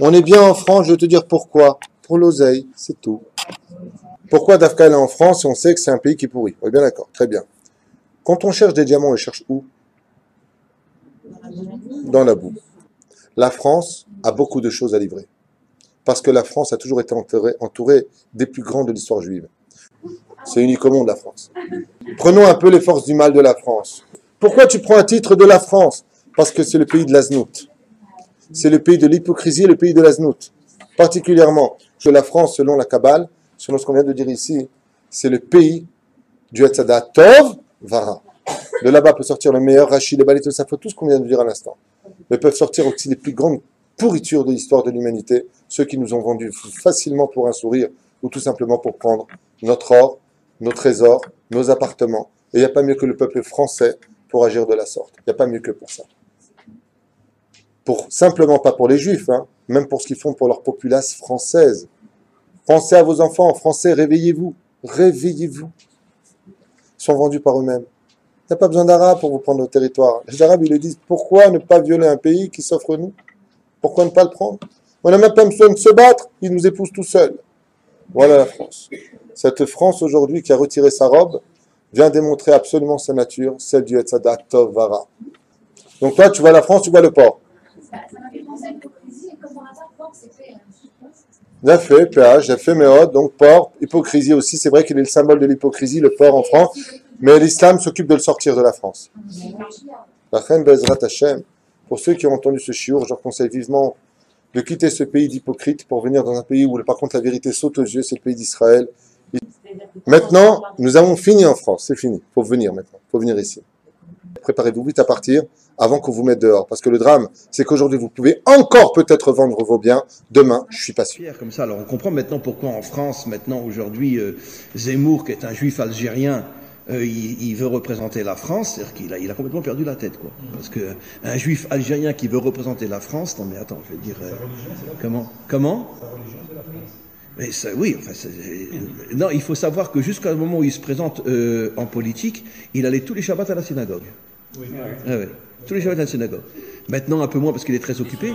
On est bien en France, je vais te dire pourquoi. Pour l'oseille, c'est tout. Pourquoi Dafka est en France si on sait que c'est un pays qui est pourri? On est bien d'accord, très bien. Quand on cherche des diamants, on les cherche où? Dans la boue. La France a beaucoup de choses à livrer. Parce que la France a toujours été entourée des plus grands de l'histoire juive. C'est unique au monde, la France. Prenons un peu les forces du mal de la France. Pourquoi tu prends un titre de la France? Parce que c'est le pays de l'Aznout. C'est le pays de l'hypocrisie et le pays de l'Aznout. Particulièrement, que la France, selon la Kabbale, selon ce qu'on vient de dire ici, c'est le pays du Hetzada Tov Vara. De là-bas peut sortir le meilleur Rachid, les Balit, ça faut tout ce qu'on vient de dire à l'instant. Mais peuvent sortir aussi les plus grandes pourritures de l'histoire de l'humanité, ceux qui nous ont vendus facilement pour un sourire ou tout simplement pour prendre notre or, nos trésors, nos appartements. Et il n'y a pas mieux que le peuple français pour agir de la sorte. Il n'y a pas mieux que pour ça. Simplement pas pour les juifs, hein, même pour ce qu'ils font pour leur populace française. Pensez à vos enfants, Français, réveillez-vous. Réveillez-vous. Ils sont vendus par eux-mêmes. Il n'y a pas besoin d'Arabes pour vous prendre au territoire. Les Arabes, ils le disent, pourquoi ne pas violer un pays qui s'offre nous? Pourquoi ne pas le prendre? On n'a même pas besoin de se battre, ils nous épousent tout seuls. Voilà la France. Cette France aujourd'hui qui a retiré sa robe vient démontrer absolument sa nature, celle du Hetzada Tov Vara. Donc toi, tu vois la France, tu vois le port. Ça m'a fait penser à l'hypocrisie, et comme par hasard, port, c'est fait. J'ai fait péage, j'ai fait méode, donc port, hypocrisie aussi. C'est vrai qu'il est le symbole de l'hypocrisie, le port en France, mais l'islam s'occupe de le sortir de la France. La reine Bezrat Hashem, pour ceux qui ont entendu ce chiour, je leur conseille vivement de quitter ce pays d'hypocrites pour venir dans un pays où par contre la vérité saute aux yeux, c'est le pays d'Israël. Maintenant, nous avons fini en France, c'est fini. Il faut venir maintenant, il faut venir ici. Préparez-vous vite à partir avant qu'on vous mette dehors. Parce que le drame, c'est qu'aujourd'hui, vous pouvez encore peut-être vendre vos biens. Demain, je suis pas sûr. Comme ça, alors on comprend maintenant pourquoi en France, maintenant, aujourd'hui, Zemmour, qui est un juif algérien, il veut représenter la France, c'est-à-dire qu'il a complètement perdu la tête, quoi. Parce que un juif algérien qui veut représenter la France, non mais attends, je vais dire, comment mais ça, oui, enfin, non, il faut savoir que jusqu'à moment où il se présente en politique, il allait tous les Shabbats à la synagogue. Oui. Ah ouais, tous les Shabbats à la synagogue. Maintenant, un peu moins parce qu'il est très occupé.